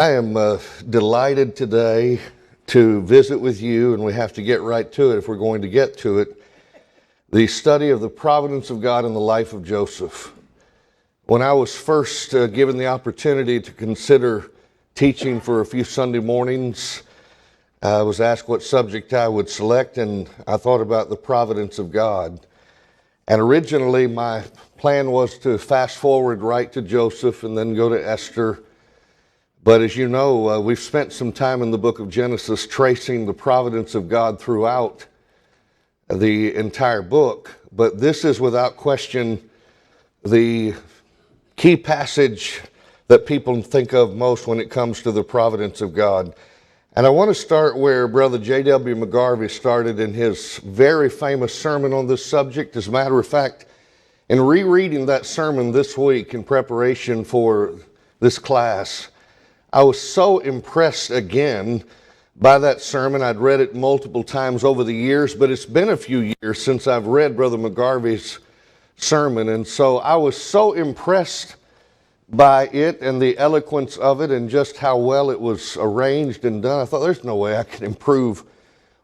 I am delighted today to visit with you, and we have to get right to it if we're going to get to it, the study of the providence of God in the life of Joseph. When I was first given the opportunity to consider teaching for a few Sunday mornings, I was asked what subject I would select, and I thought about the providence of God. And originally my plan was to fast forward right to Joseph and then go to Esther. But as you know, we've spent some time in the book of Genesis tracing the providence of God throughout the entire book. But this is without question the key passage that people think of most when it comes to the providence of God. And I want to start where Brother J.W. McGarvey started in his very famous sermon on this subject. As a matter of fact, in rereading that sermon this week in preparation for this class, I was so impressed again by that sermon. I'd read it multiple times over the years, but it's been a few years since I've read Brother McGarvey's sermon. And so I was so impressed by it and the eloquence of it and just how well it was arranged and done. I thought, there's no way I can improve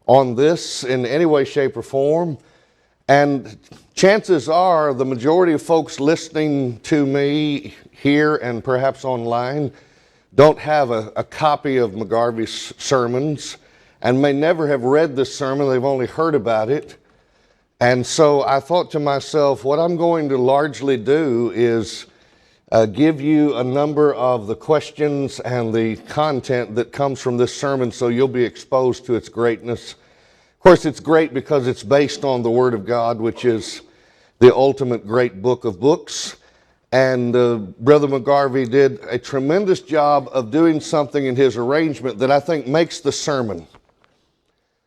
on this in any way, shape, or form. And chances are the majority of folks listening to me here and perhaps online don't have a copy of McGarvey's sermons and may never have read this sermon. They've only heard about it. And so I thought to myself, what I'm going to largely do is give you a number of the questions and the content that comes from this sermon so you'll be exposed to its greatness. Of course, it's great because it's based on the Word of God, which is the ultimate great book of books. And Brother McGarvey did a tremendous job of doing something in his arrangement that I think makes the sermon.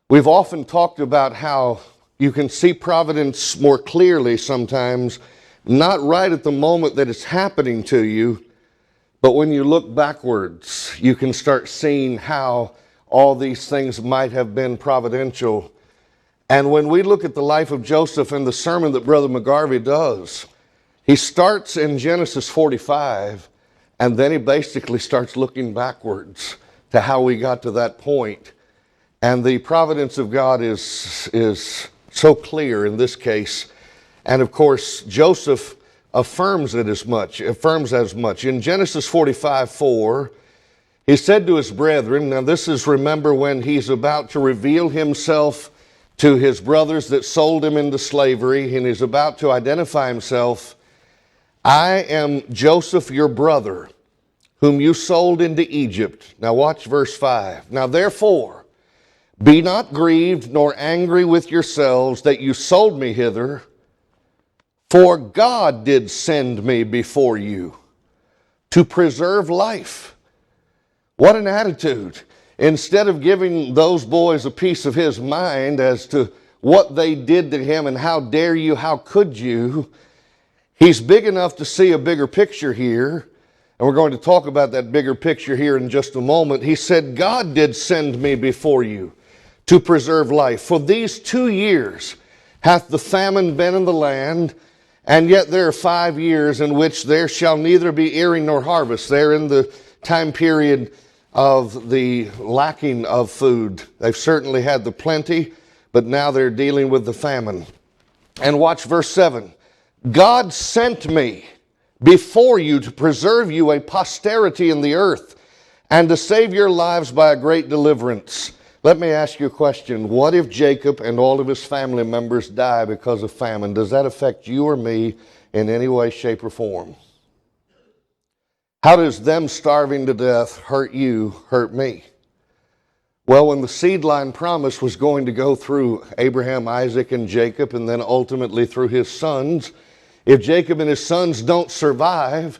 We've often talked about how you can see providence more clearly sometimes, not right at the moment that it's happening to you, but when you look backwards, you can start seeing how all these things might have been providential. And when we look at the life of Joseph and the sermon that Brother McGarvey does, he starts in Genesis 45, and then he basically starts looking backwards to how we got to that point. And the providence of God is so clear in this case. And of course, Joseph affirms as much. In Genesis 45:4, he said to his brethren, now this is, remember, when he's about to reveal himself to his brothers that sold him into slavery, and he's about to identify himself. I am Joseph, your brother, whom you sold into Egypt. Now watch verse 5. Now therefore, be not grieved nor angry with yourselves that you sold me hither, for God did send me before you to preserve life. What an attitude. Instead of giving those boys a piece of his mind as to what they did to him and how dare you, how could you, he's big enough to see a bigger picture here, and we're going to talk about that bigger picture here in just a moment. He said, God did send me before you to preserve life. For these 2 years hath the famine been in the land, and yet there are 5 years in which there shall neither be earing nor harvest. They're in the time period of the lacking of food. They've certainly had the plenty, but now they're dealing with the famine. And watch verse 7. God sent me before you to preserve you a posterity in the earth and to save your lives by a great deliverance. Let me ask you a question. What if Jacob and all of his family members die because of famine? Does that affect you or me in any way, shape, or form? How does them starving to death hurt you, hurt me? Well, when the seed line promise was going to go through Abraham, Isaac, and Jacob, and then ultimately through his sons, if Jacob and his sons don't survive,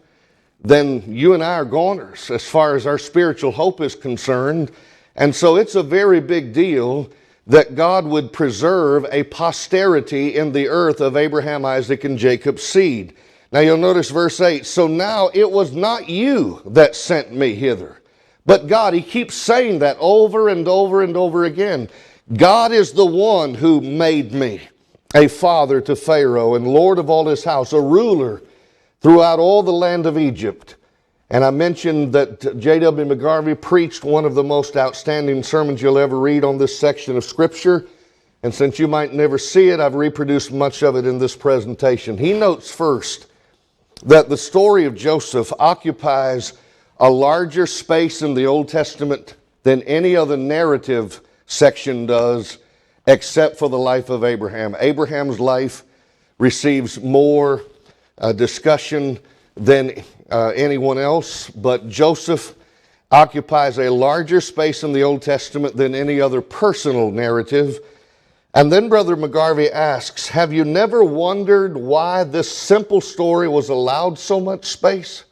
then you and I are goners as far as our spiritual hope is concerned. And so it's a very big deal that God would preserve a posterity in the earth of Abraham, Isaac, and Jacob's seed. Now you'll notice verse 8, so now it was not you that sent me hither, but God. He keeps saying that over and over and over again. God is the one who made me a father to Pharaoh and Lord of all his house, a ruler throughout all the land of Egypt. And I mentioned that J.W. McGarvey preached one of the most outstanding sermons you'll ever read on this section of Scripture. And since you might never see it, I've reproduced much of it in this presentation. He notes first that the story of Joseph occupies a larger space in the Old Testament than any other narrative section does, except for the life of Abraham. Abraham's life receives more discussion than anyone else, but Joseph occupies a larger space in the Old Testament than any other personal narrative. And then Brother McGarvey asks, have you never wondered why this simple story was allowed so much space?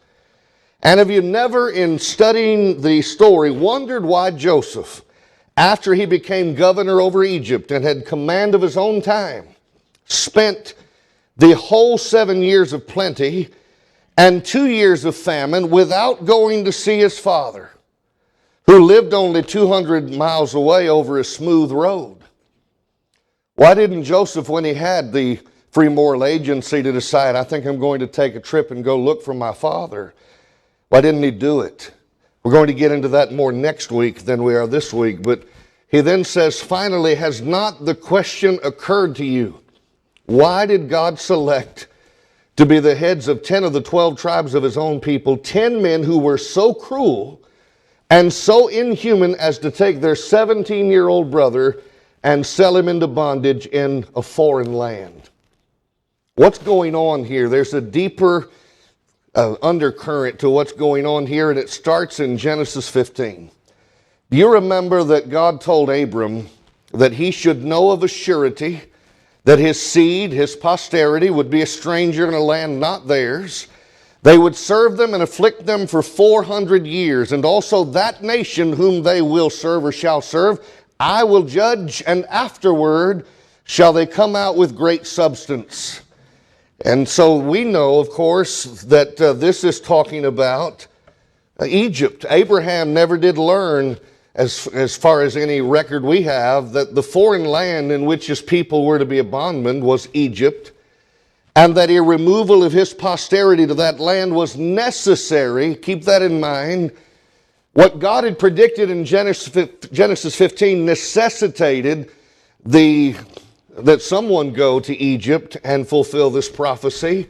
And have you never, in studying the story, wondered why Joseph, after he became governor over Egypt and had command of his own time, spent the whole 7 years of plenty and 2 years of famine without going to see his father, who lived only 200 miles away over a smooth road? Why didn't Joseph, when he had the free moral agency to decide, I think I'm going to take a trip and go look for my father, why didn't he do it? We're going to get into that more next week than we are this week. But he then says, finally, has not the question occurred to you, why did God select to be the heads of 10 of the 12 tribes of his own people, 10 men who were so cruel and so inhuman as to take their 17-year-old brother and sell him into bondage in a foreign land? What's going on here? There's a deeper undercurrent to what's going on here, and it starts in Genesis 15. Do you remember that God told Abram that he should know of a surety that his seed, his posterity, would be a stranger in a land not theirs? They would serve them and afflict them for 400 years, and also that nation whom they will serve or shall serve, I will judge, and afterward shall they come out with great substance. And so we know, of course, that this is talking about Egypt. Abraham never did learn, as far as any record we have, that the foreign land in which his people were to be a bondman was Egypt, and that a removal of his posterity to that land was necessary. Keep that in mind. What God had predicted in Genesis 15 necessitated that someone go to Egypt and fulfill this prophecy.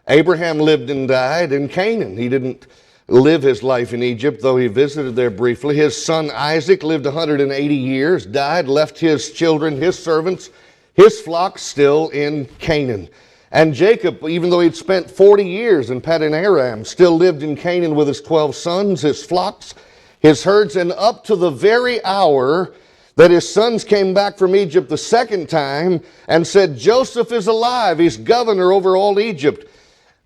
Abraham lived and died in Canaan. He didn't live his life in Egypt, though he visited there briefly. His son Isaac lived 180 years, died, left his children, his servants, his flock still in Canaan. And Jacob, even though he'd spent 40 years in Paddan Aram, still lived in Canaan with his 12 sons, his flocks, his herds, and up to the very hour that his sons came back from Egypt the second time and said, Joseph is alive, he's governor over all Egypt.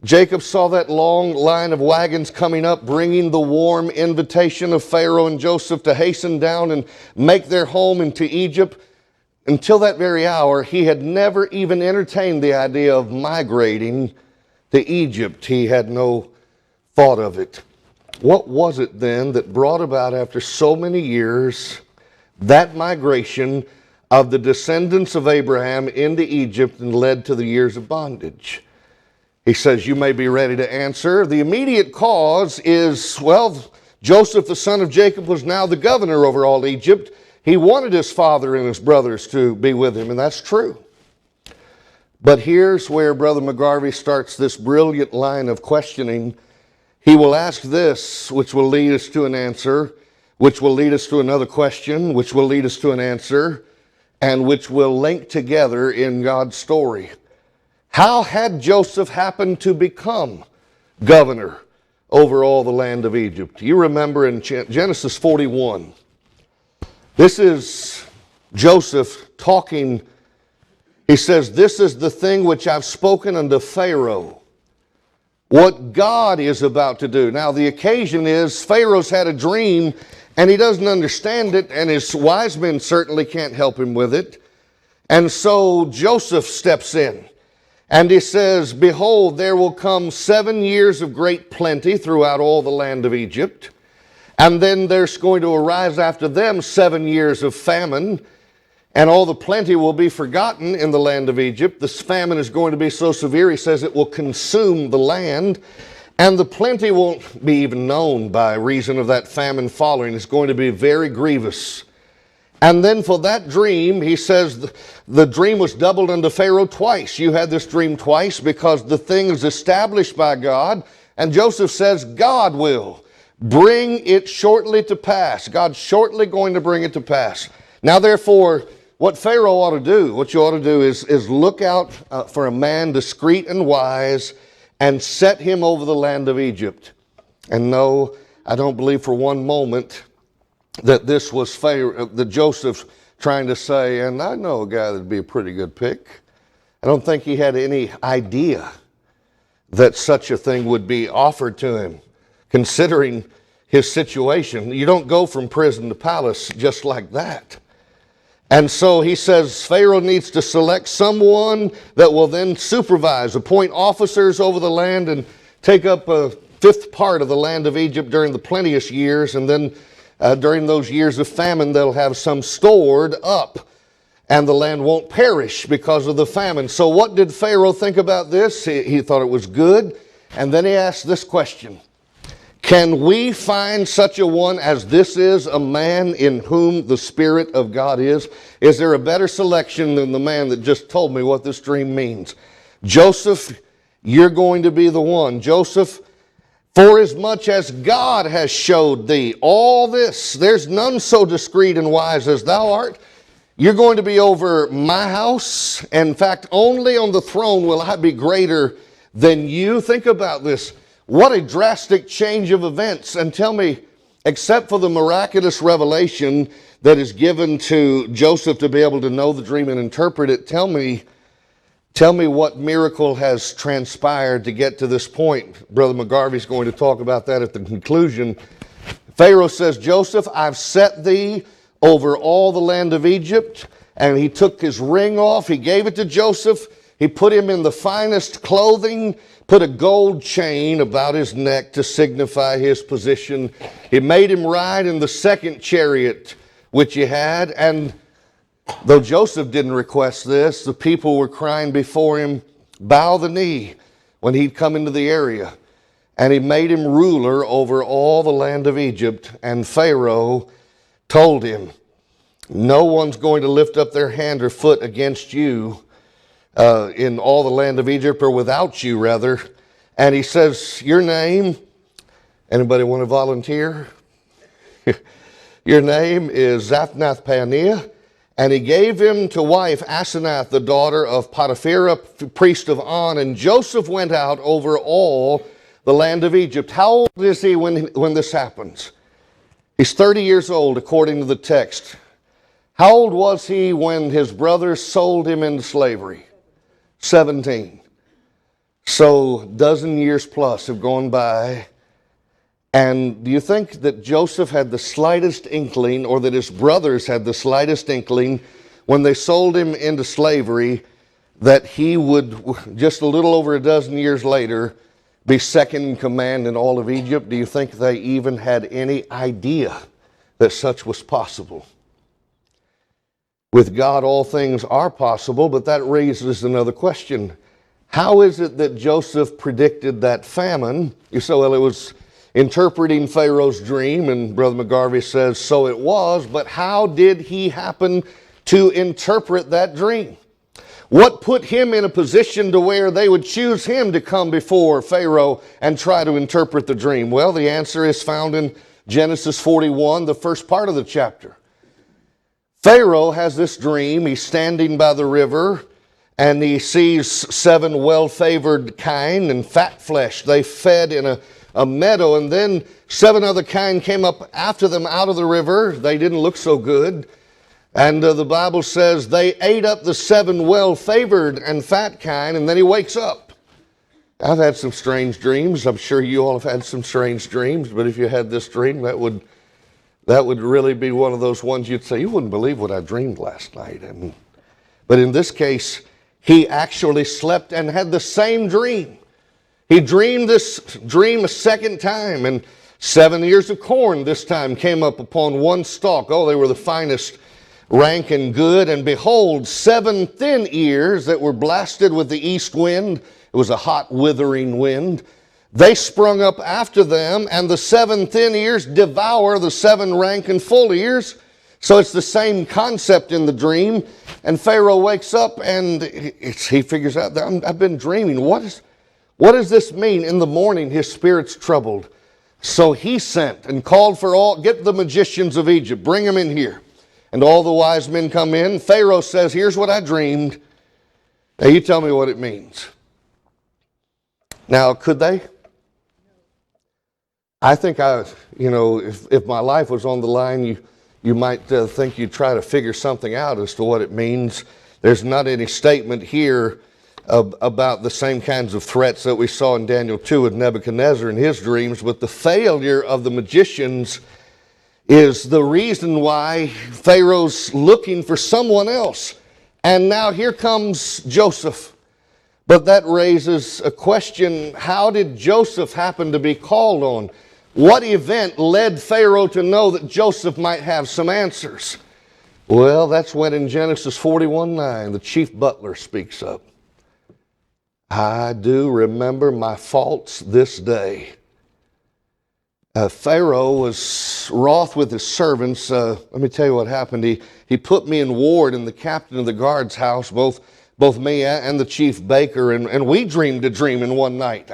Jacob saw that long line of wagons coming up, bringing the warm invitation of Pharaoh and Joseph to hasten down and make their home into Egypt. Until that very hour, he had never even entertained the idea of migrating to Egypt. He had no thought of it. What was it then that brought about, after so many years, that migration of the descendants of Abraham into Egypt and led to the years of bondage? He says, you may be ready to answer. The immediate cause is, well, Joseph, the son of Jacob, was now the governor over all Egypt. He wanted his father and his brothers to be with him, and that's true. But here's where Brother McGarvey starts this brilliant line of questioning. He will ask this, which will lead us to an answer, which will lead us to another question, which will lead us to an answer, and which will link together in God's story. How had Joseph happened to become governor over all the land of Egypt? You remember in Genesis 41, this is Joseph talking. He says, this is the thing which I've spoken unto Pharaoh, what God is about to do. Now the occasion is Pharaoh's had a dream and he doesn't understand it, and his wise men certainly can't help him with it. And so Joseph steps in. And he says, behold, there will come 7 years of great plenty throughout all the land of Egypt. And then there's going to arise after them 7 years of famine. And all the plenty will be forgotten in the land of Egypt. This famine is going to be so severe, he says, it will consume the land. And the plenty won't be even known by reason of that famine following. It's going to be very grievous. And then for that dream, he says, the dream was doubled unto Pharaoh twice. You had this dream twice because the thing is established by God. And Joseph says, God will bring it shortly to pass. God's shortly going to bring it to pass. Now, therefore, what Pharaoh ought to do, what you ought to do is look out for a man discreet and wise and set him over the land of Egypt. And no, I don't believe for one moment that this was Pharaoh, that Joseph trying to say, and I know a guy that'd be a pretty good pick. I don't think he had any idea that such a thing would be offered to him, considering his situation. You don't go from prison to palace just like that. And so he says Pharaoh needs to select someone that will then supervise, appoint officers over the land, and take up a fifth part of the land of Egypt during the plenteous years, and then during those years of famine, they'll have some stored up, and the land won't perish because of the famine. So what did Pharaoh think about this? He thought it was good. And then he asked this question: can we find such a one as this is, a man in whom the Spirit of God is? Is there a better selection than the man that just told me what this dream means? Joseph, you're going to be the one. Joseph, for as much as God has showed thee all this, there's none so discreet and wise as thou art. You're going to be over my house. In fact, only on the throne will I be greater than you. Think about this. What a drastic change of events. And tell me, except for the miraculous revelation that is given to Joseph to be able to know the dream and interpret it, tell me what miracle has transpired to get to this point. Brother McGarvey's going to talk about that at the conclusion. Pharaoh says, Joseph, I've set thee over all the land of Egypt. And he took his ring off. He gave it to Joseph. He put him in the finest clothing, put a gold chain about his neck to signify his position. He made him ride in the second chariot which he had. And though Joseph didn't request this, the people were crying before him, bow the knee, when he'd come into the area. And he made him ruler over all the land of Egypt. And Pharaoh told him, no one's going to lift up their hand or foot against you in all the land of Egypt, or without you, rather. And he says, your name, anybody want to volunteer? Your name is Zaphnath-Paaneah. And he gave him to wife Asenath, the daughter of Potipharah, priest of On. And Joseph went out over all the land of Egypt. How old is he when this happens? He's 30 years old, according to the text. How old was he when his brothers sold him into slavery? 17. So, dozen years plus have gone by. And do you think that Joseph had the slightest inkling, or that his brothers had the slightest inkling, when they sold him into slavery, that he would, just a little over a dozen years later, be second in command in all of Egypt? Do you think they even had any idea that such was possible? With God, all things are possible, but that raises another question. How is it that Joseph predicted that famine? You say, well, it was interpreting Pharaoh's dream, and Brother McGarvey says, so it was, but how did he happen to interpret that dream? What put him in a position to where they would choose him to come before Pharaoh and try to interpret the dream? Well, the answer is found in Genesis 41, the first part of the chapter. Pharaoh has this dream. He's standing by the river, and he sees 7 well-favored kine and fat flesh. They fed in a meadow, and then 7 other kine came up after them out of the river. They didn't look so good. And the Bible says they ate up the 7 well-favored and fat kine, and then he wakes up. I've had some strange dreams. I'm sure you all have had some strange dreams, but if you had this dream, that would really be one of those ones you'd say, you wouldn't believe what I dreamed last night. But in this case, he actually slept and had the same dream. He dreamed this dream a second time, and 7 ears of corn this time came up upon one stalk. Oh, they were the finest rank and good. And behold, 7 thin ears that were blasted with the east wind. It was a hot, withering wind. They sprung up after them, and the 7 thin ears devour the 7 rank and full ears. So it's the same concept in the dream. And Pharaoh wakes up and he figures out, I've been dreaming. What does this mean? In the morning, his spirit's troubled. So he sent and called for get the magicians of Egypt, bring them in here. And all the wise men come in. Pharaoh says, here's what I dreamed. Now you tell me what it means. Now, could they? I think if my life was on the line, you might think you'd try to figure something out as to what it means. There's not any statement here about the same kinds of threats that we saw in Daniel 2 with Nebuchadnezzar and his dreams, but the failure of the magicians is the reason why Pharaoh's looking for someone else. And now here comes Joseph. But that raises a question, how did Joseph happen to be called on? What event led Pharaoh to know that Joseph might have some answers? Well, that's when in Genesis 41:9, the chief butler speaks up. I do remember my faults this day. Pharaoh was wroth with his servants. Let me tell you what happened. He put me in ward in the captain of the guard's house, both me and the chief baker, and we dreamed a dream in one night.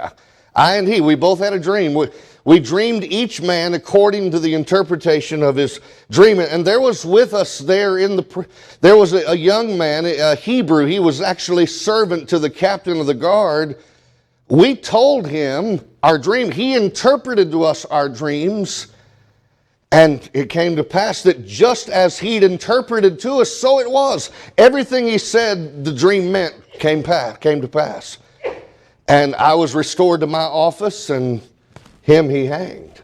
I and he, we both had a dream. We dreamed each man according to the interpretation of his dream. And there was with us there there was a young man, a Hebrew. He was actually servant to the captain of the guard. We told him our dream. He interpreted to us our dreams. And it came to pass that just as he'd interpreted to us, so it was. Everything he said the dream meant came to pass. And I was restored to my office, and him he hanged.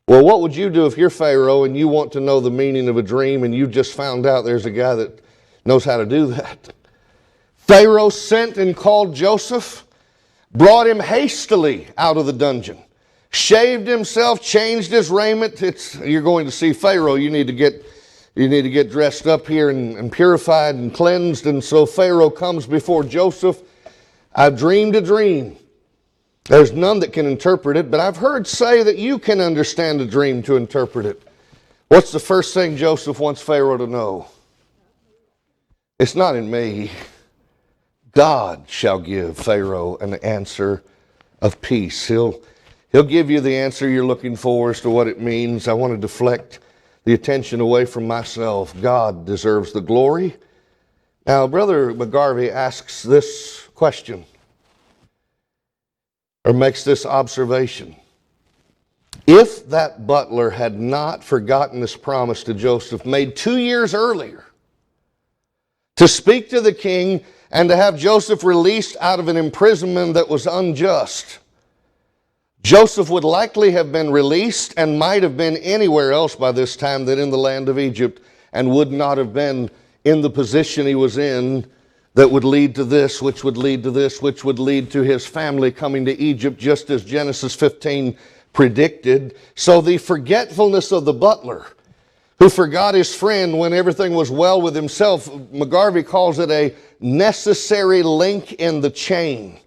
Well, what would you do if you're Pharaoh and you want to know the meaning of a dream and you just found out there's a guy that knows how to do that? Pharaoh sent and called Joseph, brought him hastily out of the dungeon, shaved himself, changed his raiment. You're going to see Pharaoh. You need to get dressed up here and purified and cleansed. And so Pharaoh comes before Joseph. I've dreamed a dream. There's none that can interpret it, but I've heard say that you can understand a dream to interpret it. What's the first thing Joseph wants Pharaoh to know? It's not in me. God shall give Pharaoh an answer of peace. He'll give you the answer you're looking for as to what it means. I want to deflect the attention away from myself. God deserves the glory. Now, Brother McGarvey asks this question, or makes this observation. If that butler had not forgotten this promise to Joseph made 2 years earlier to speak to the king and to have Joseph released out of an imprisonment that was unjust, Joseph would likely have been released and might have been anywhere else by this time than in the land of Egypt, and would not have been in the position he was in that would lead to this, which would lead to this, which would lead to his family coming to Egypt, just as Genesis 15 predicted. So the forgetfulness of the butler, who forgot his friend when everything was well with himself, McGarvey calls it a necessary link in the chain.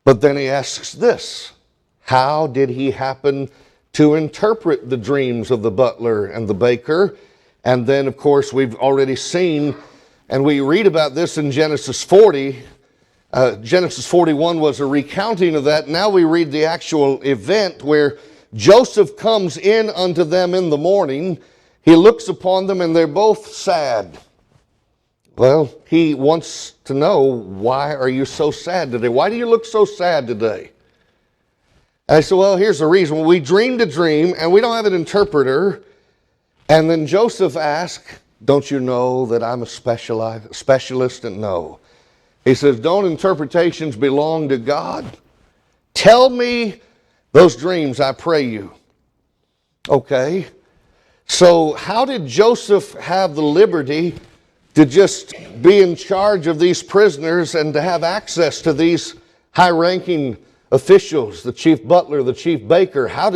But then he asks this, how did he happen to interpret the dreams of the butler and the baker? And then, of course, we've already seen, and we read about this in Genesis 40. Genesis 41 was a recounting of that. Now we read the actual event where Joseph comes in unto them in the morning. He looks upon them and they're both sad. Well, he wants to know, why are you so sad today? Why do you look so sad today? And I said, well, here's the reason. We dreamed a dream and we don't have an interpreter. And then Joseph asked, don't you know that I'm a specialist? And no. He says, don't interpretations belong to God? Tell me those dreams, I pray you. Okay. So how did Joseph have the liberty to just be in charge of these prisoners and to have access to these high-ranking officials, the chief butler, the chief baker? How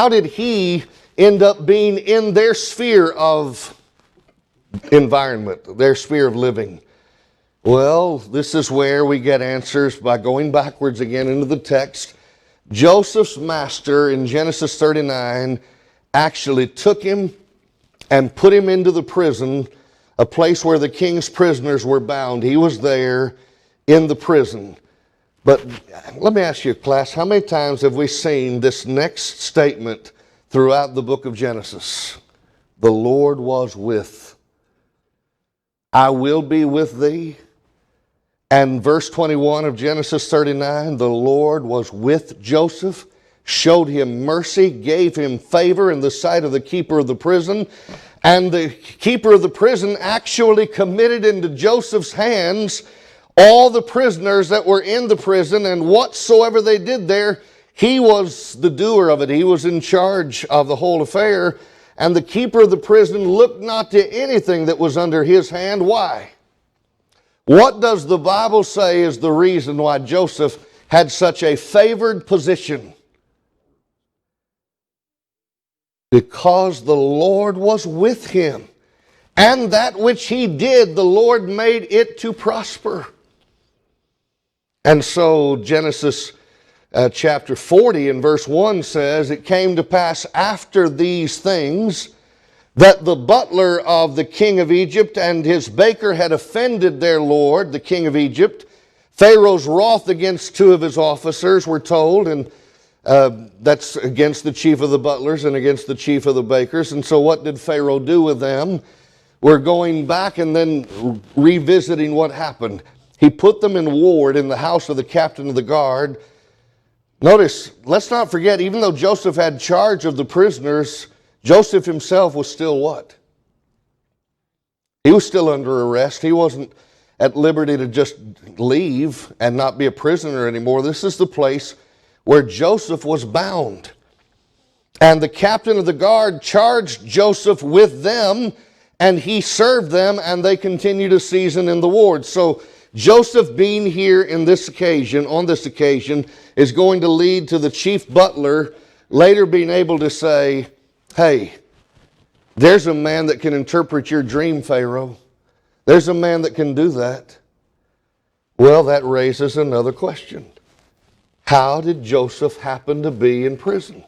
did he end up being in their sphere of environment, their sphere of living? Well, this is where we get answers by going backwards again into the text. Joseph's master in Genesis 39 actually took him and put him into the prison, a place where the king's prisoners were bound. He was there in the prison. But let me ask you, class, how many times have we seen this next statement throughout the book of Genesis? The Lord was with. I will be with thee. And verse 21 of Genesis 39, the Lord was with Joseph, showed him mercy, gave him favor in the sight of the keeper of the prison. And the keeper of the prison actually committed into Joseph's hands all the prisoners that were in the prison, and whatsoever they did there, he was the doer of it. He was in charge of the whole affair. And the keeper of the prison looked not to anything that was under his hand. Why? What does the Bible say is the reason why Joseph had such a favored position? Because the Lord was with him. And that which he did, the Lord made it to prosper. And so Genesis chapter 40 and verse 1 says, it came to pass after these things that the butler of the king of Egypt and his baker had offended their lord, the king of Egypt. Pharaoh's wrath against two of his officers, we're told, and that's against the chief of the butlers and against the chief of the bakers. And so what did Pharaoh do with them? We're going back and then revisiting what happened. He put them in ward in the house of the captain of the guard. Notice, let's not forget, even though Joseph had charge of the prisoners, Joseph himself was still what? He was still under arrest. He wasn't at liberty to just leave and not be a prisoner anymore. This is the place where Joseph was bound. And the captain of the guard charged Joseph with them, and he served them, and they continue to season in the ward. So Joseph being here on this occasion, is going to lead to the chief butler later being able to say, hey, there's a man that can interpret your dream, Pharaoh. There's a man that can do that. Well, that raises another question. How did Joseph happen to be in prison?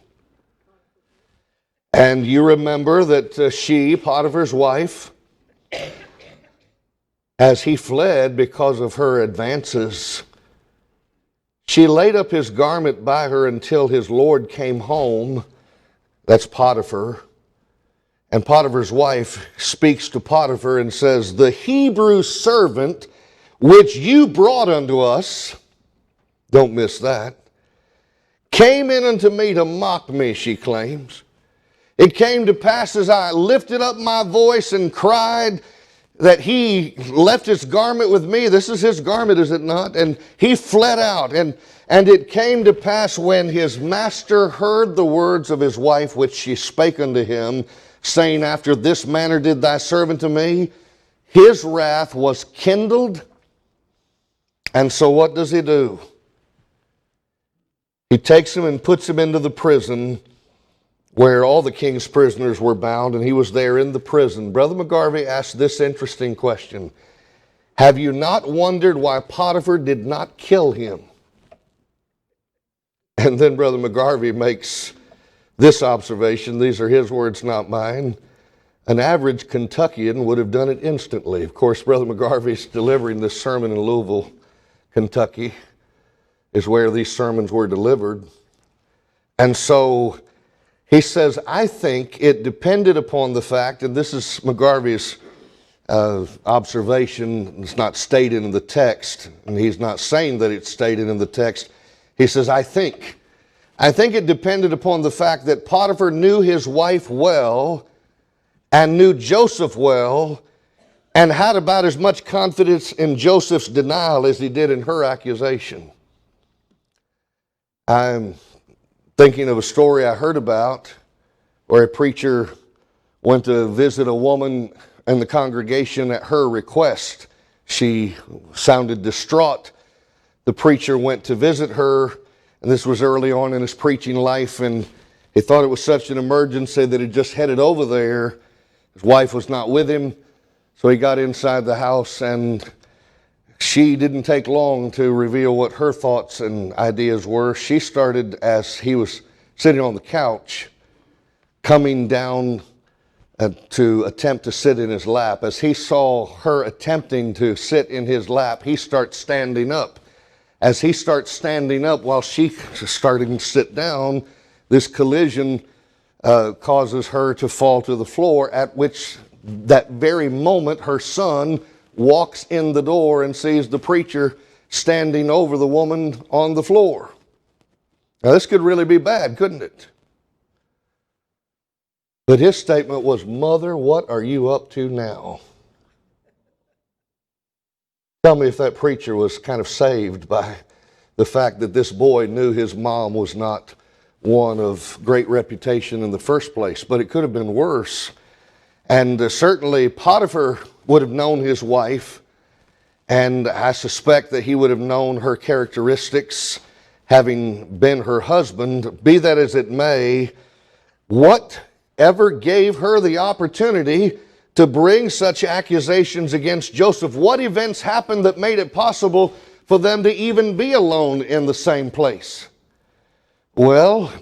And you remember that she, Potiphar's wife, as he fled because of her advances, she laid up his garment by her until his Lord came home. That's Potiphar. And Potiphar's wife speaks to Potiphar and says, the Hebrew servant which you brought unto us, don't miss that, came in unto me to mock me, she claims. It came to pass as I lifted up my voice and cried that he left his garment with me. This is his garment, is it not? And he fled out. And it came to pass when his master heard the words of his wife, which she spake unto him, saying, after this manner did thy servant to me, his wrath was kindled. And so what does he do? He takes him and puts him into the prison where all the king's prisoners were bound, and he was there in the prison. Brother McGarvey asked this interesting question. Have you not wondered why Potiphar did not kill him? And then Brother McGarvey makes this observation. These are his words, not mine. An average Kentuckian would have done it instantly. Of course, Brother McGarvey's delivering this sermon in Louisville, Kentucky, is where these sermons were delivered. And so he says, I think it depended upon the fact, and this is McGarvey's observation, it's not stated in the text, and he's not saying that it's stated in the text. He says, I think it depended upon the fact that Potiphar knew his wife well and knew Joseph well and had about as much confidence in Joseph's denial as he did in her accusation. I'm thinking of a story I heard about where a preacher went to visit a woman in the congregation at her request. She sounded distraught. The preacher went to visit her, and this was early on in his preaching life, and he thought it was such an emergency that he just headed over there. His wife was not with him, so he got inside the house, and she didn't take long to reveal what her thoughts and ideas were. She started, as he was sitting on the couch, coming down to attempt to sit in his lap. As he saw her attempting to sit in his lap, he starts standing up. As he starts standing up while she's starting to sit down, this collision causes her to fall to the floor, at which that very moment her son walks in the door and sees the preacher standing over the woman on the floor. Now this could really be bad, couldn't it? But his statement was, "Mother, what are you up to now?" Tell me if that preacher was kind of saved by the fact that this boy knew his mom was not one of great reputation in the first place. But it could have been worse. And certainly Potiphar would have known his wife, and I suspect that he would have known her characteristics, having been her husband. Be that as it may, whatever gave her the opportunity to bring such accusations against Joseph? What events happened that made it possible for them to even be alone in the same place? Well,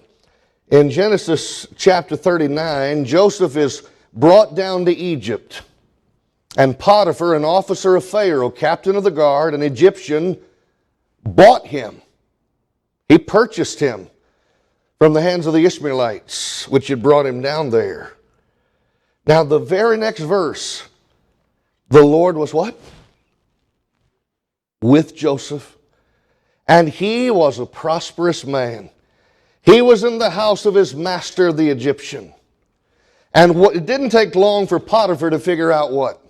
in Genesis chapter 39, Joseph is brought down to Egypt, and Potiphar, an officer of Pharaoh, captain of the guard, an Egyptian, bought him. He purchased him from the hands of the Ishmaelites, which had brought him down there. Now, the very next verse, the Lord was what? With Joseph, and he was a prosperous man. He was in the house of his master, the Egyptian. And it didn't take long for Potiphar to figure out what?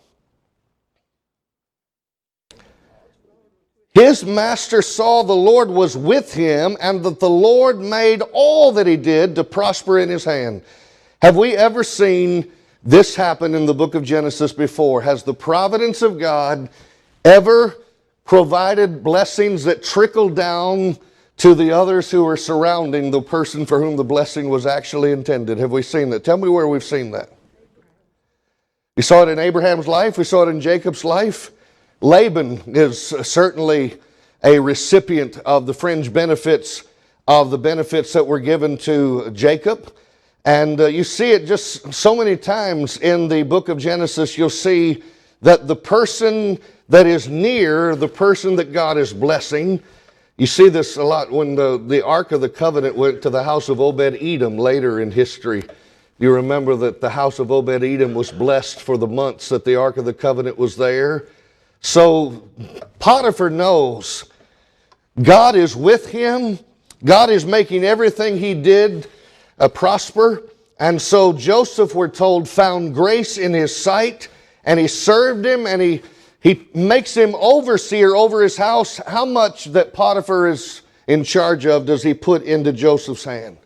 His master saw the Lord was with him, and that the Lord made all that he did to prosper in his hand. Have we ever seen this happen in the book of Genesis before? Has the providence of God ever provided blessings that trickled down to the others who were surrounding the person for whom the blessing was actually intended? Have we seen that? Tell me where we've seen that. We saw it in Abraham's life. We saw it in Jacob's life. Laban is certainly a recipient of the fringe benefits of the benefits that were given to Jacob. And you see it just so many times in the book of Genesis. You'll see that the person that is near the person that God is blessing. You see this a lot when the Ark of the Covenant went to the house of Obed-Edom later in history. You remember that the house of Obed-Edom was blessed for the months that the Ark of the Covenant was there. So Potiphar knows God is with him. God is making everything he did prosper. And so Joseph, we're told, found grace in his sight, and he served him, and he makes him overseer over his house. How much that Potiphar is in charge of does he put into Joseph's hand?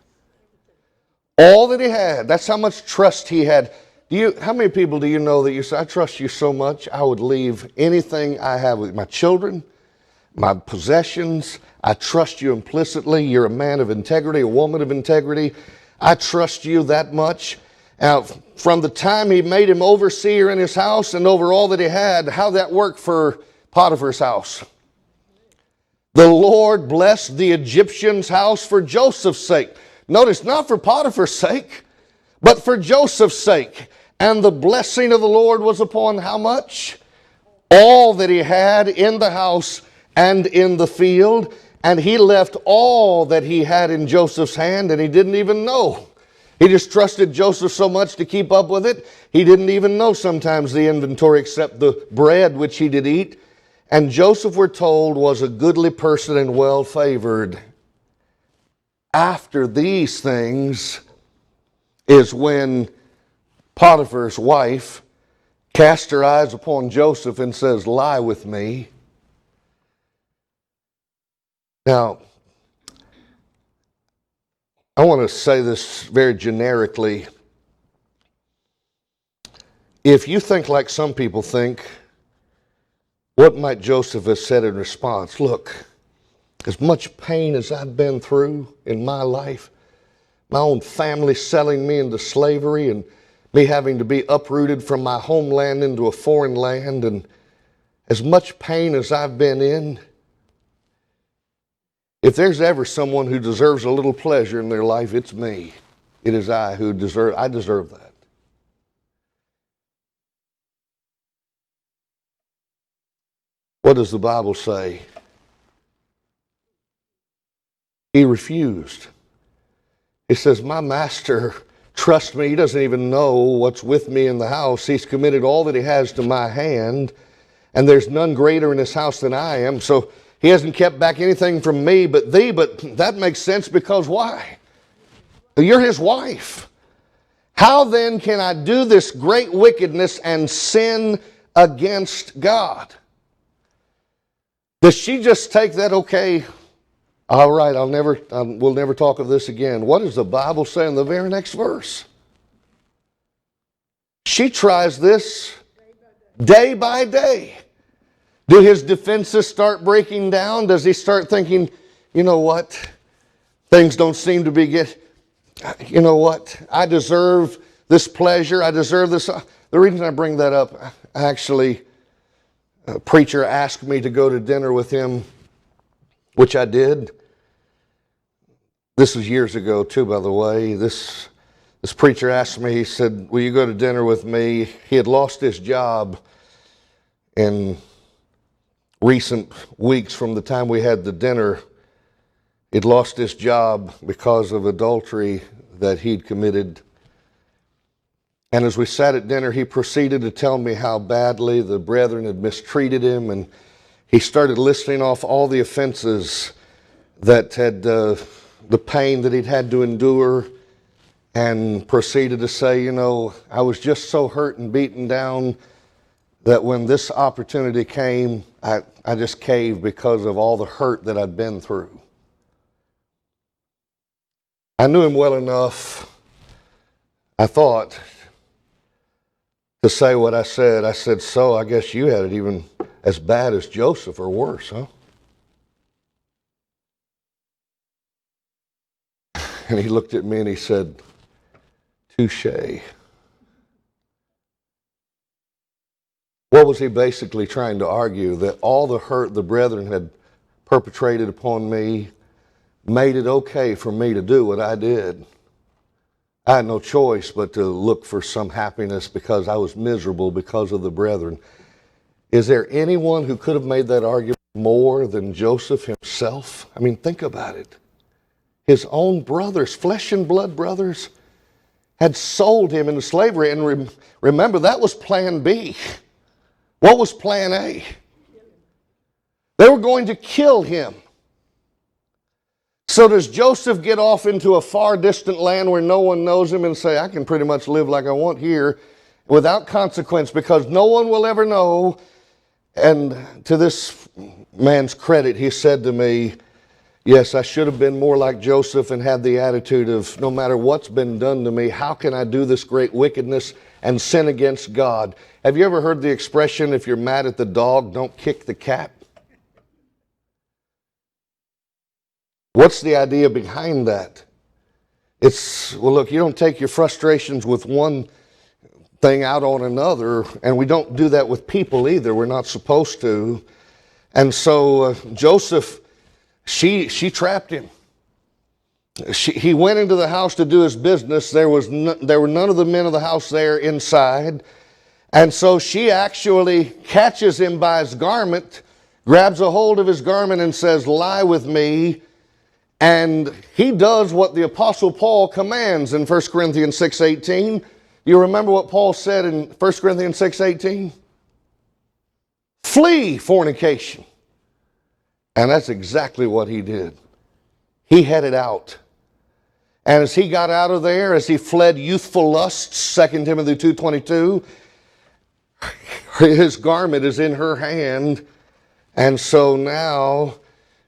All that he had. That's how much trust he had. How many people do you know that you say, "I trust you so much, I would leave anything I have with my children, my possessions. I trust you implicitly. You're a man of integrity, a woman of integrity. I trust you that much." Now, from the time he made him overseer in his house and over all that he had, how that worked for Potiphar's house? The Lord blessed the Egyptian's house for Joseph's sake. Notice, not for Potiphar's sake, but for Joseph's sake. And the blessing of the Lord was upon how much? All that he had in the house and in the field. And he left all that he had in Joseph's hand, and he didn't even know. He just trusted Joseph so much to keep up with it. He didn't even know sometimes the inventory except the bread which he did eat. And Joseph, we're told, was a goodly person and well favored. After these things is when Potiphar's wife cast her eyes upon Joseph and says, "Lie with me." Now, I want to say this very generically. If you think like some people think, what might Joseph have said in response? Look, as much pain as I've been through in my life, my own family selling me into slavery and me having to be uprooted from my homeland into a foreign land, and as much pain as I've been in, if there's ever someone who deserves a little pleasure in their life, it's me. It is I deserve that. What does the Bible say? He refused. He says, my master, trust me, he doesn't even know what's with me in the house. He's committed all that he has to my hand, and there's none greater in his house than I am. So he hasn't kept back anything from me but thee. But that makes sense, because why? You're his wife. How then can I do this great wickedness and sin against God? Does she just take that, okay, all right, we'll never talk of this again? What does the Bible say in the very next verse? She tries this day by day. Do his defenses start breaking down? Does he start thinking, you know what? Things don't seem to be you know what? I deserve this pleasure. I deserve this. The reason I bring that up, actually, a preacher asked me to go to dinner with him, which I did. This was years ago too, by the way. This preacher asked me, he said, will you go to dinner with me? He had lost his job in recent weeks from the time we had the dinner. He'd lost his job because of adultery that he'd committed. And as we sat at dinner, he proceeded to tell me how badly the brethren had mistreated him, and he started listing off all the offenses that had, the pain that he'd had to endure, and proceeded to say, you know, I was just so hurt and beaten down that when this opportunity came, I just caved because of all the hurt that I'd been through. I knew him well enough, I thought, to say what I said. I said, so I guess you had it even as bad as Joseph, or worse, huh? And he looked at me and he said, touché. What was he basically trying to argue? That all the hurt the brethren had perpetrated upon me made it okay for me to do what I did. I had no choice but to look for some happiness because I was miserable because of the brethren. Is there anyone who could have made that argument more than Joseph himself? I mean, think about it. His own brothers, flesh and blood brothers, had sold him into slavery. And remember, that was plan B. What was plan A? They were going to kill him. So does Joseph get off into a far distant land where no one knows him and say, I can pretty much live like I want here without consequence because no one will ever know? And to this man's credit, he said to me, yes, I should have been more like Joseph and had the attitude of, no matter what's been done to me, how can I do this great wickedness and sin against God? Have you ever heard the expression, if you're mad at the dog, don't kick the cat? What's the idea behind that? It's, well, look, you don't take your frustrations with one thing out on another, and we don't do that with people either. We're not supposed to. And so Joseph, she trapped him. He went into the house to do his business. There were none of the men of the house there inside. And so she actually catches him by his garment, grabs a hold of his garment and says, lie with me. And he does what the Apostle Paul commands in 1 Corinthians 6:18. You remember what Paul said in 1 Corinthians 6:18? Flee fornication. And that's exactly what he did. He headed out. And as he got out of there, as he fled youthful lusts, 2 Timothy 2:22, his garment is in her hand. And so now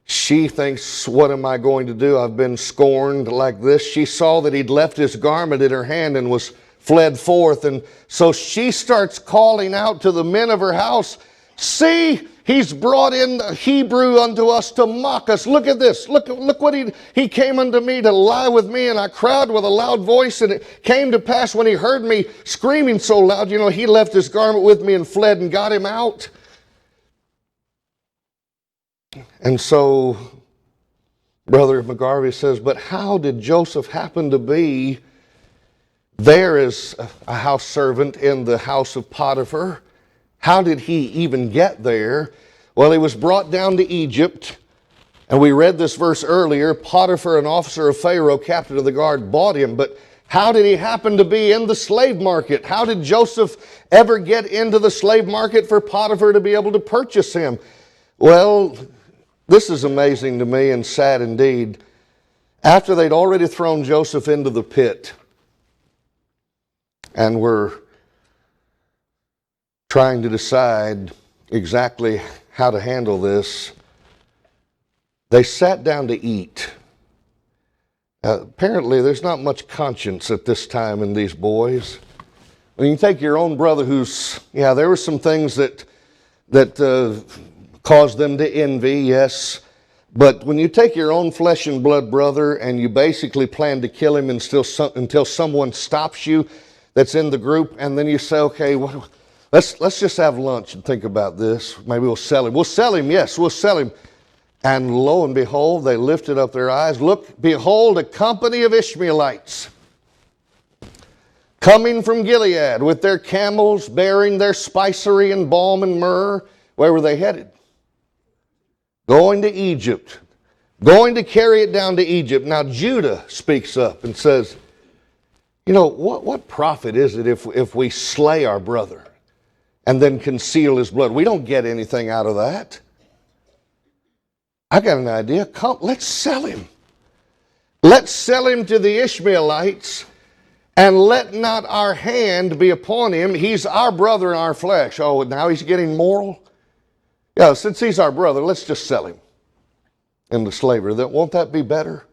she thinks, what am I going to do? I've been scorned like this. She saw that he'd left his garment in her hand and was fled forth. And so she starts calling out to the men of her house, see, he's brought in a Hebrew unto us to mock us. Look at this. Look what he came unto me to lie with me. And I cried with a loud voice. And it came to pass when he heard me screaming so loud, he left his garment with me and fled and got him out. And so Brother McGarvey says, but how did Joseph happen to be there as a house servant in the house of Potiphar? How did he even get there? Well, he was brought down to Egypt, and we read this verse earlier. Potiphar, an officer of Pharaoh, captain of the guard, bought him. But how did he happen to be in the slave market? How did Joseph ever get into the slave market for Potiphar to be able to purchase him? Well, this is amazing to me and sad indeed. After they'd already thrown Joseph into the pit and were trying to decide exactly how to handle this, they sat down to eat. Apparently, there's not much conscience at this time in these boys. When you take your own brother who's, there were some things that caused them to envy, yes. But when you take your own flesh and blood brother and you basically plan to kill him until someone stops you that's in the group, and then you say, okay, well, let's just have lunch and think about this. Maybe we'll sell him. We'll sell him, yes, we'll sell him. And lo and behold, they lifted up their eyes. Look, behold, a company of Ishmaelites coming from Gilead with their camels bearing their spicery and balm and myrrh. Where were they headed? Going to Egypt. Going to carry it down to Egypt. Now Judah speaks up and says, what profit is it if we slay our brother and then conceal his blood? We don't get anything out of that. I got an idea. Come, let's sell him. Let's sell him to the Ishmaelites, and let not our hand be upon him. He's our brother in our flesh. Oh, now he's getting moral? Yeah, since he's our brother, let's just sell him into slavery. Won't that be better?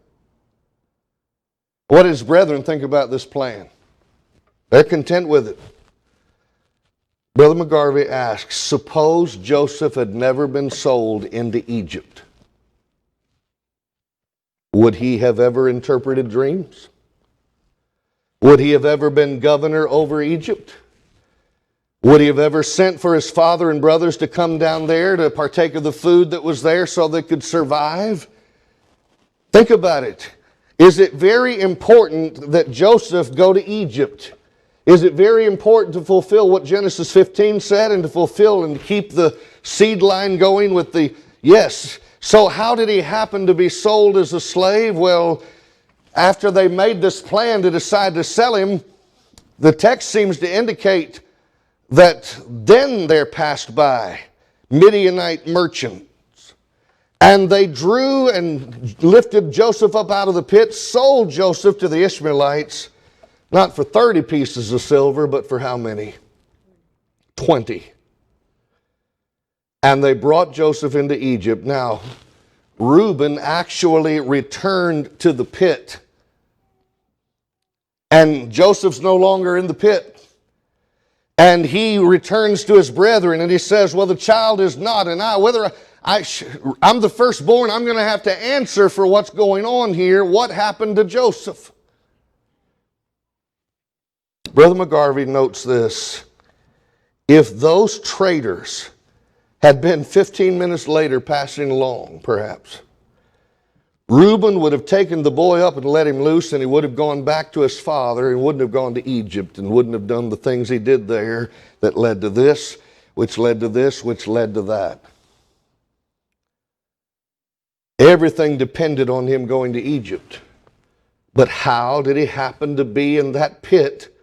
What does brethren think about this plan? They're content with it. Brother McGarvey asks, suppose Joseph had never been sold into Egypt. Would he have ever interpreted dreams? Would he have ever been governor over Egypt? Would he have ever sent for his father and brothers to come down there to partake of the food that was there so they could survive? Think about it. Is it very important that Joseph go to Egypt? Is it very important to fulfill what Genesis 15 said and to fulfill and keep the seed line going with the, yes. So how did he happen to be sold as a slave? Well, after they made this plan to decide to sell him, the text seems to indicate that then there passed by Midianite merchants, and they drew and lifted Joseph up out of the pit, sold Joseph to the Ishmaelites, not for 30 pieces of silver, but for how many? 20. And they brought Joseph into Egypt. Now, Reuben actually returned to the pit. And Joseph's no longer in the pit. And he returns to his brethren and he says, well, the child is not. And I'm the firstborn, I'm going to have to answer for what's going on here. What happened to Joseph? Brother McGarvey notes this. If those traders had been 15 minutes later passing along, perhaps, Reuben would have taken the boy up and let him loose, and he would have gone back to his father and wouldn't have gone to Egypt and wouldn't have done the things he did there that led to this, which led to this, which led to that. Everything depended on him going to Egypt. But how did he happen to be in that pit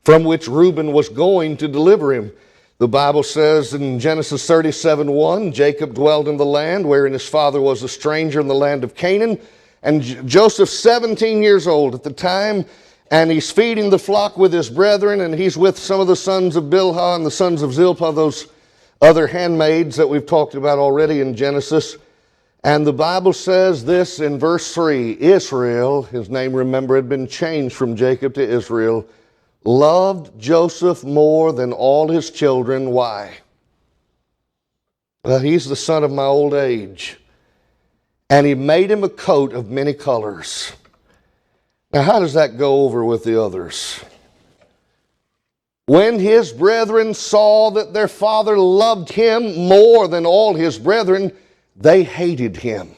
from which Reuben was going to deliver him? The Bible says in Genesis 37:1, Jacob dwelled in the land wherein his father was a stranger in the land of Canaan. And Joseph's 17 years old at the time, and he's feeding the flock with his brethren, and he's with some of the sons of Bilhah and the sons of Zilpah, those other handmaids that we've talked about already in Genesis. And the Bible says this in verse 3, Israel, his name, remember, had been changed from Jacob to Israel, loved Joseph more than all his children. Why? Well, he's the son of my old age. And he made him a coat of many colors. Now, how does that go over with the others? When his brethren saw that their father loved him more than all his brethren, they hated him.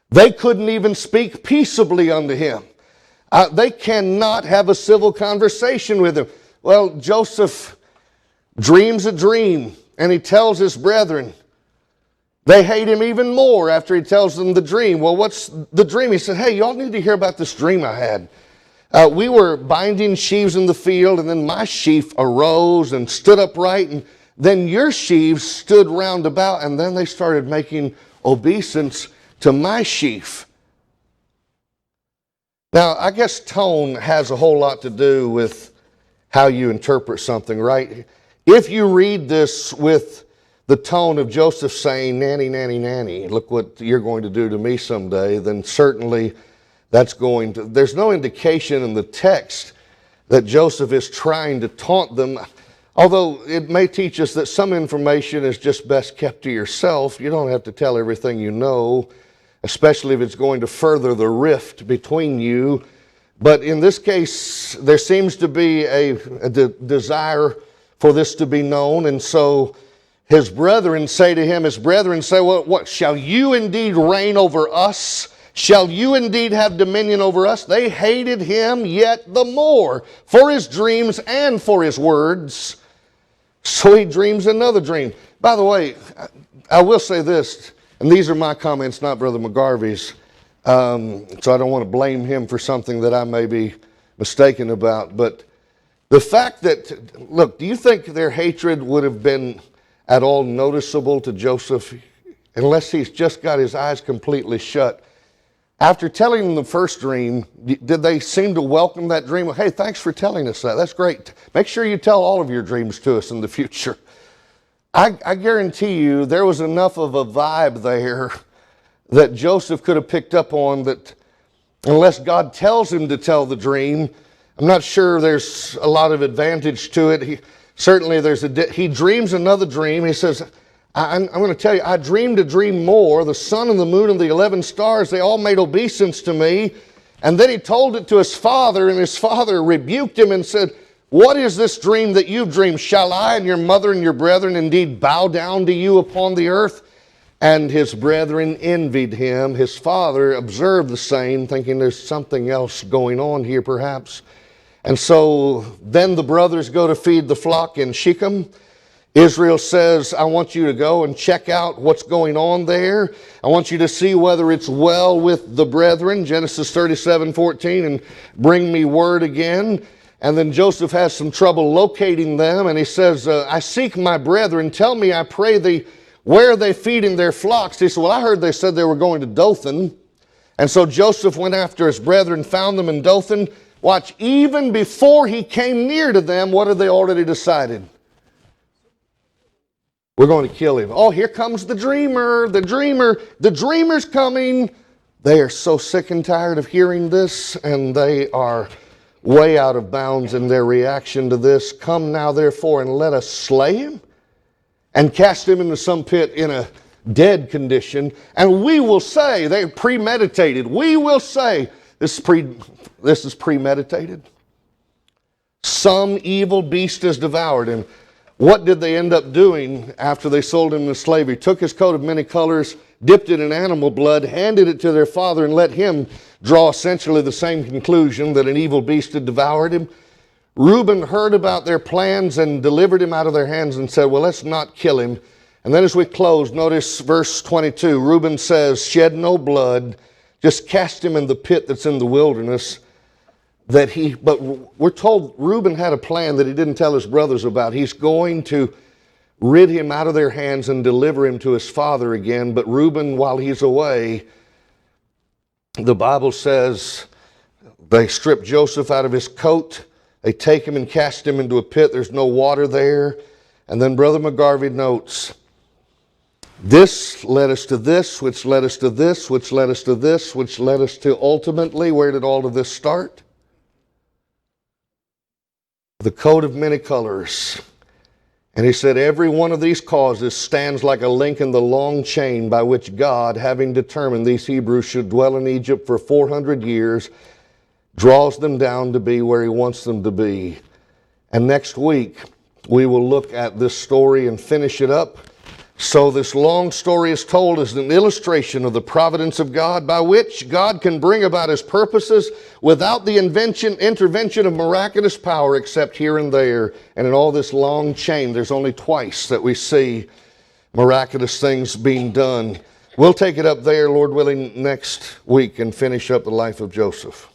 They couldn't even speak peaceably unto him. They cannot have a civil conversation with him. Well, Joseph dreams a dream, and he tells his brethren. They hate him even more after he tells them the dream. Well, what's the dream? He said, hey, y'all need to hear about this dream I had. We were binding sheaves in the field, and then my sheaf arose and stood upright, and then your sheaves stood round about, and then they started making obeisance to my sheaf. Now, I guess tone has a whole lot to do with how you interpret something, right? If you read this with the tone of Joseph saying, nanny, nanny, nanny, look what you're going to do to me someday, then certainly there's no indication in the text that Joseph is trying to taunt them, although it may teach us that some information is just best kept to yourself. You don't have to tell everything you know, especially if it's going to further the rift between you. But in this case, there seems to be a desire for this to be known, and so his brethren say, well, what, shall you indeed reign over us? Shall you indeed have dominion over us? They hated him yet the more for his dreams and for his words. So he dreams another dream. By the way, I will say this, and these are my comments, not Brother McGarvey's, so I don't want to blame him for something that I may be mistaken about. But the fact that, look, do you think their hatred would have been at all noticeable to Joseph unless he's just got his eyes completely shut? After telling them the first dream, did they seem to welcome that dream? Hey, thanks for telling us that. That's great. Make sure you tell all of your dreams to us in the future. I guarantee you there was enough of a vibe there that Joseph could have picked up on that unless God tells him to tell the dream, I'm not sure there's a lot of advantage to it. Certainly he dreams another dream. He says, I'm going to tell you, I dreamed a dream more. The sun and the moon and the 11 stars, they all made obeisance to me. And then he told it to his father, and his father rebuked him and said, what is this dream that you've dreamed? Shall I and your mother and your brethren indeed bow down to you upon the earth? And his brethren envied him. His father observed the same, thinking there's something else going on here perhaps. And so then the brothers go to feed the flock in Shechem. Israel says, I want you to go and check out what's going on there. I want you to see whether it's well with the brethren, Genesis 37:14, and bring me word again. And then Joseph has some trouble locating them, and he says, I seek my brethren. Tell me, I pray thee, where are they feeding their flocks? He said, well, I heard they said they were going to Dothan. And so Joseph went after his brethren, found them in Dothan. Watch, even before he came near to them, what had they already decided? We're going to kill him. Oh, here comes the dreamer. The dreamer's coming. They are so sick and tired of hearing this, and they are way out of bounds in their reaction to this. Come now, therefore, and let us slay him and cast him into some pit in a dead condition. And we will say, they premeditated. We will say, this is premeditated. Some evil beast has devoured him. What did they end up doing after they sold him into slavery? Took his coat of many colors, dipped it in animal blood, handed it to their father, and let him draw essentially the same conclusion that an evil beast had devoured him. Reuben heard about their plans and delivered him out of their hands and said, well, let's not kill him. And then as we close, notice verse 22. Reuben says, shed no blood, just cast him in the pit that's in the wilderness. But we're told Reuben had a plan that he didn't tell his brothers about. He's going to rid him out of their hands and deliver him to his father again. But Reuben, while he's away, the Bible says they strip Joseph out of his coat. They take him and cast him into a pit. There's no water there. And then Brother McGarvey notes, this led us to this, which led us to this, which led us to this, which led us to ultimately, where did all of this start? The coat of many colors. And he said, every one of these causes stands like a link in the long chain by which God, having determined these Hebrews should dwell in Egypt for 400 years, draws them down to be where he wants them to be. And next week, we will look at this story and finish it up. So this long story is told as an illustration of the providence of God, by which God can bring about his purposes without the intervention of miraculous power, except here and there. And in all this long chain, there's only twice that we see miraculous things being done. We'll take it up there, Lord willing, next week and finish up the life of Joseph.